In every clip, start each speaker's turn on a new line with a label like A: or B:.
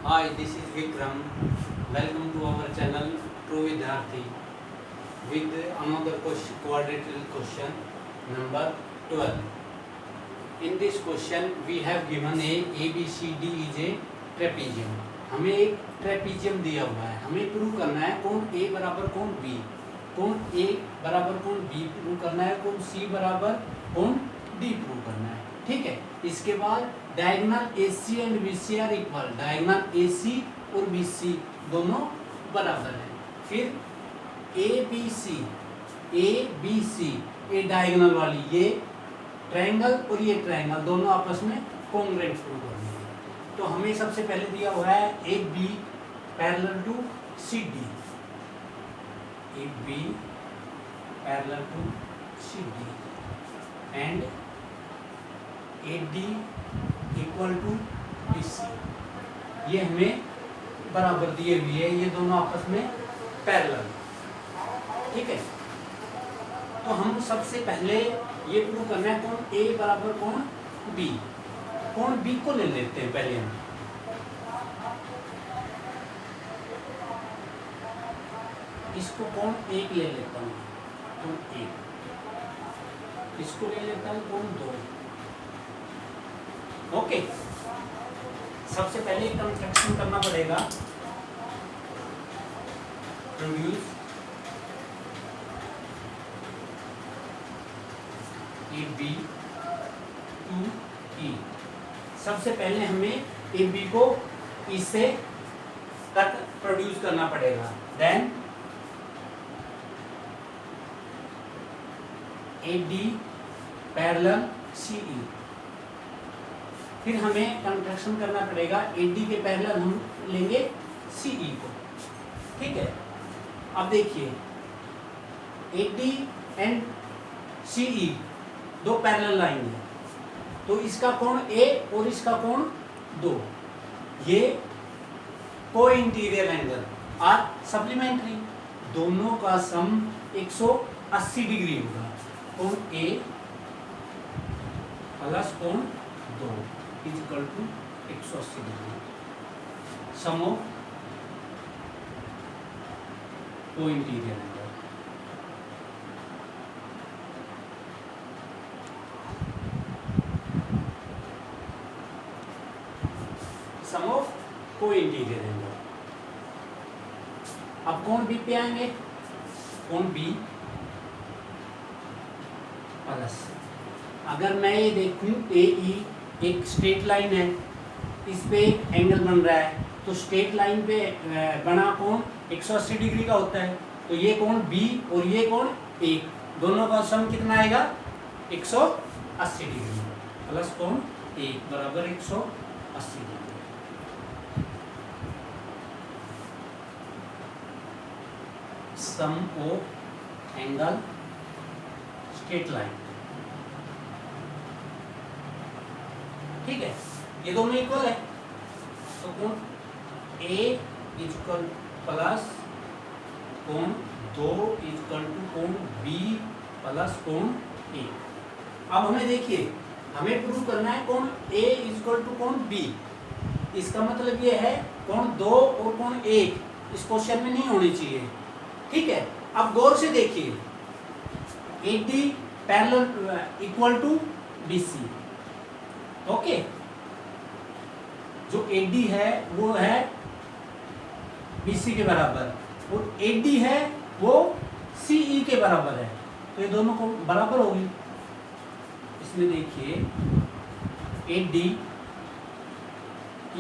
A: Hi, this is Vikram. Welcome to our channel True Vidyarthi with another quadratic question number 12. In this question we have given a b c d is a trapezium. हमें एक trapezium दिया हुआ है, हमें prove करना है कोण A बराबर कोण B, कोण A बराबर कोण B प्रूव करना है, कोण C बराबर कोण D प्रूव करना है. ठीक है. इसके बाद diagonal AC and BC are equal, diagonal AC और BC दोनों बराबर हैं. फिर ABC ये डायगोनल वाली ये ट्रायंगल और ये ट्रायंगल दोनों आपस में कॉन्ग्रुएंट प्रूव करनी है. तो हमें सबसे पहले दिया हुआ है AB parallel to CD, AB parallel to CD and AD equal to BC. ये हमें बराबर दिए हुए है, ये दोनों आपस में पैरेलल. ठीक है. तो हम सबसे पहले ये प्रूव करना है कोण A बराबर कोण B. कोण B को ले लेते हैं पहले हम. इसको कोण 1 ले लेता हूँ, कोण 1. इसको ले लेता हूँ कोण 2. ओके. सबसे पहले कंस्ट्रक्शन करना पड़ेगा. Produce AB to E. सबसे पहले हमें AB को इससे कट प्रोड्यूस करना पड़ेगा. Then AD parallel CE. फिर हमें कंस्ट्रक्शन करना पड़ेगा AD के पैरेलल हम लेंगे CE को. ठीक है. अब देखिए AD एंड CE दो पैरेलल लाइन है, तो इसका कोण A और इसका कोण 2. ये को इंटीरियर एंगल और सप्लीमेंट्री, दोनों का सम 180 डिग्री होगा. कोण A प्लस कोण 2 is equal to 180 degree. Sum of को इंटीरियर एंगल. सम ऑफ को इंटीरियर एंगल. अब कोण B पे आएंगे. कोण B प्लस, अगर मैं ये देखूं AE एक स्ट्रेट लाइन है, इस पे एक एंगल बन रहा है, तो स्ट्रेट लाइन पे बना कोण 180 डिग्री का होता है. तो ये कोण B और ये कोण A दोनों का सम कितना आएगा 180 डिग्री प्लस कोण A बराबर 180 degree. Sum of angle straight line. ठीक है. ये दोनों इक्वल है, तो कोण A इक्वल प्लस कोण 2 इक्वल टू कोण B प्लस कोण A. अब हमें देखिए, हमें प्रूव करना है कोण A इक्वल टू कोण B. इसका मतलब ये है कोण 2 और कोण 1 इस क्वेश्चन में नहीं होनी चाहिए. ठीक है. अब गौर से देखिए, AD parallel equal to BC. Okay. जो AD है वो है BC के बराबर और AD है वो CE के बराबर है, तो ये दोनों को बराबर होगी. इसमें देखिए AD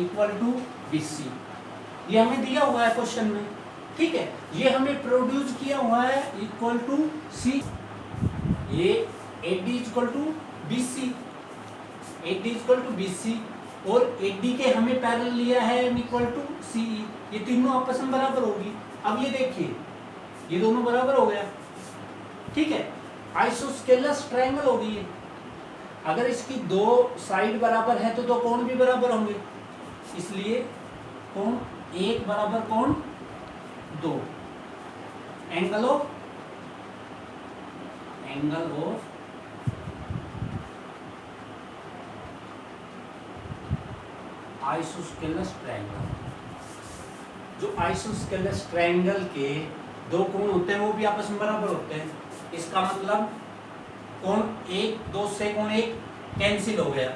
A: इक्वल टू BC, ये हमें दिया हुआ है क्वेश्चन में. ठीक है. ये हमें प्रोड्यूस किया हुआ है इक्वल टू C. ये AD equal to BC, AD equal to BC और AD के हमें पैरेलल लिया है इक्वल टू CE. ये तीनों आपस में बराबर होगी. अब ये देखिए, ये दोनों बराबर हो गया. ठीक है. आइसोस्केलस ट्रायंगल होगी ये. अगर इसकी दो साइड बराबर है तो दो कोण भी बराबर होंगे, इसलिए कोण 1 बराबर कोण 2. Angle of isosceles triangle. जो आइसोस्केलस ट्रायंगल के दो कोण होते हैं वो भी आपस में बराबर होते हैं। इसका मतलब कोण एक, दो से कोण एक कैंसिल हो गया,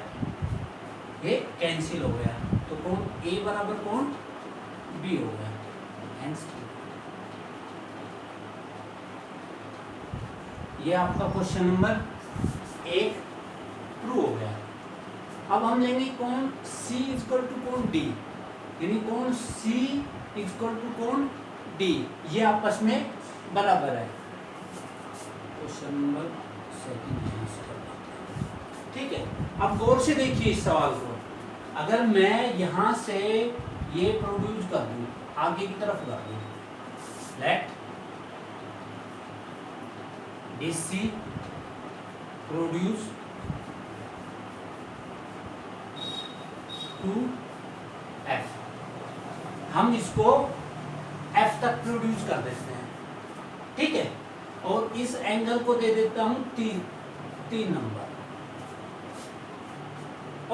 A: ये कैंसिल हो गया, तो कोण ए बराबर कोण बी हो गया। हेंस ये आपका क्वेश्चन नंबर 1 ट्रू हो गया। अब हम लेंगे कोण C इक्वल टू कोण D, यानी कोण C इक्वल टू कोण D, ये आपस में बराबर है। क्वेश्चन नंबर 2 ठीक है। अब गौर से देखिए इस सवाल को, अगर मैं यहां से ये प्रोड्यूस कर दूं, आगे की तरफ कर दूं, let DC produce to F, हम इसको F तक प्रोड्यूस कर देते हैं, ठीक है। और इस एंगल को दे देता हूं 3 नंबर,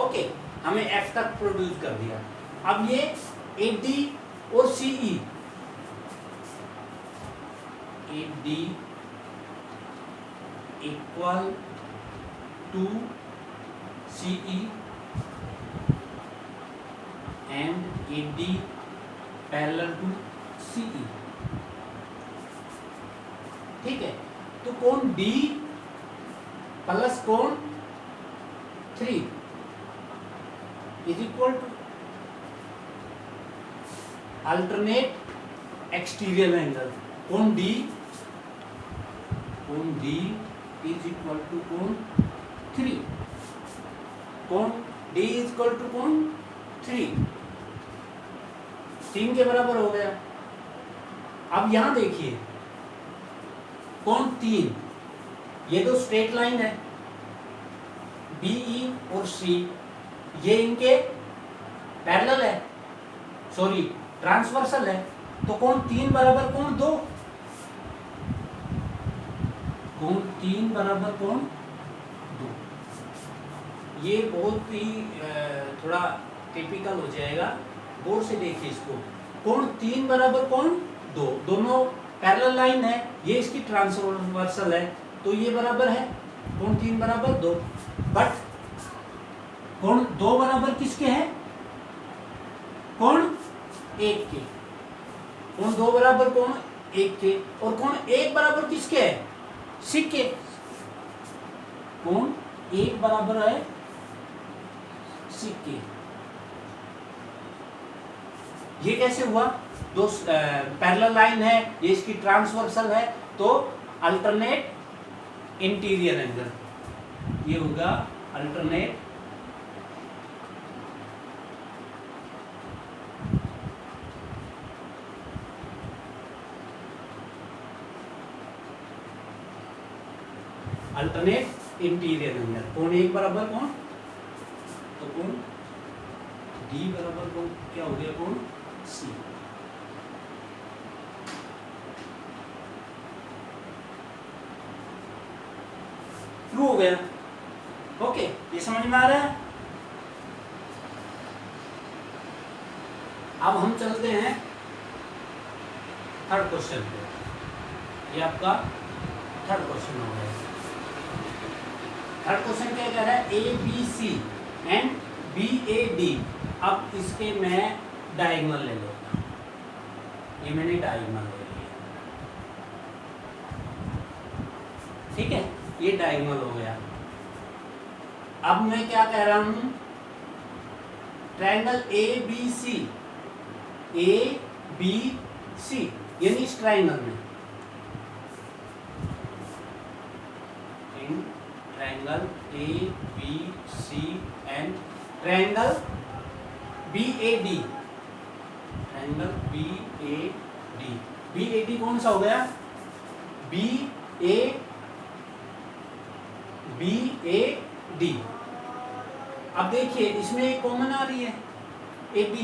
A: ओके। हमें F तक प्रोड्यूस कर दिया। अब ये AD और CE, AD equal to CE and AD parallel to CE, ठीक है। तो कोण D प्लस कोण 3 is equal to alternate exterior angle, कोण D इज इक्वल टू कोण 3, कोण D इज इक्वल टू कोण 3 के बराबर हो गया। अब यहां देखिए कोण 3, ये तो स्ट्रेट लाइन है, BE और C ये इनके पैरेलल है, सॉरी ट्रांसवर्सल है, तो कोण 3 बराबर कोण 2, कोण 3 बराबर कोण 2। ये बहुत ही थोड़ा टिपिकल हो जाएगा, गौर से देखिए इसको। कोण 3 बराबर कोण 2, दोनों पैरेलल लाइन है, ये इसकी ट्रांसवर्सल है, तो ये बराबर है कोण 3 बराबर 2। बट कोण 2 बराबर किसके है? कोण 1 के। कोण 2 बराबर कोण 1 के, और कोण 1 बराबर किसके है? सिक के। कोण 1 बराबर है सिक के। ये कैसे हुआ? दो पैरेलल लाइन है, ये इसकी ट्रांसवर्सल है, तो अल्टरनेट इंटीरियर एंगल, ये होगा अल्टरनेट इंटीरियर एंगल। कोण 1 बराबर कोण, तो कोण D बराबर कोण क्या हो गया? कोण C। ट्रू हो गया, ओके। ये समझ में आ रहा है? अब हम चलते हैं थर्ड क्वेश्चन पे। ये आपका थर्ड क्वेश्चन हो गया। थर्ड क्वेश्चन क्या कह रहा है? ABC and BAD। अब इसके मैं डायगोनल ले लेता हूं, ये मैंने डायगोनल ले लिया, ठीक है। ये डायगोनल हो गया। अब मैं क्या कह रहा हूं? ट्रायंगल ABC, यानी इस ट्रायंगल में, triangle ABC and triangle BAD, triangle BAD कौन सा हो गया? BAD। अब देखिए इसमें एक कॉमन आ रही है, AB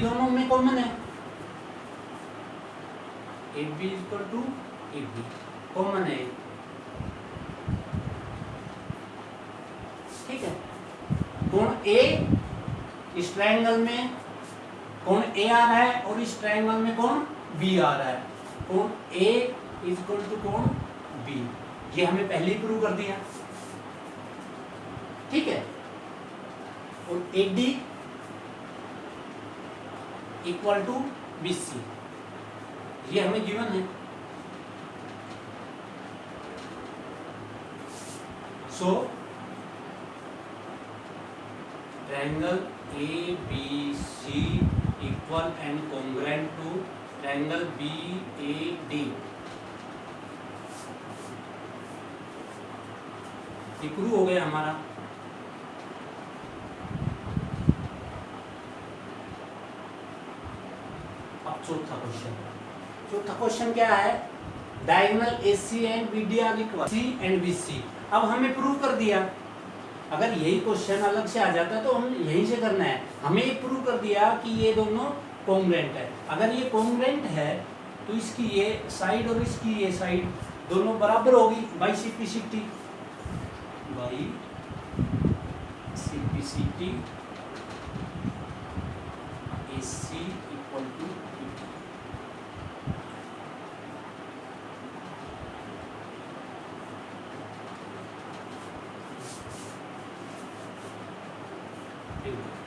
A: दोनों में कॉमन है, AB equal to AB common है, ठीक है। कोण A इस ट्रायंगल में कौन ए आ रहा है और इस ट्रायंगल में कौन बी आ रहा है, कौन ए इज इक्वल टू कौन बी, ये हमें पहले ही प्रूव कर दिया, ठीक है। और A D equal to B C, ये हमें गिवन है। So triangle A B C equal and congruent to triangle B A D, ये प्रूव हो गया हमारा। अब चौथा क्वेश्चन क्या है, diagonal AC and BD are equal, C and BC। अब हमें प्रूव कर दिया, अगर यही क्वेश्चन अलग से आ जाता तो हम यहीं से करना है, हमें ये प्रूव कर दिया कि ये दोनों कॉन्ग्रुएंट है। अगर ये कॉन्ग्रुएंट है तो इसकी ये साइड और इसकी ये साइड दोनों बराबर होगी, by simplicity, by simplicity AC equal to BD।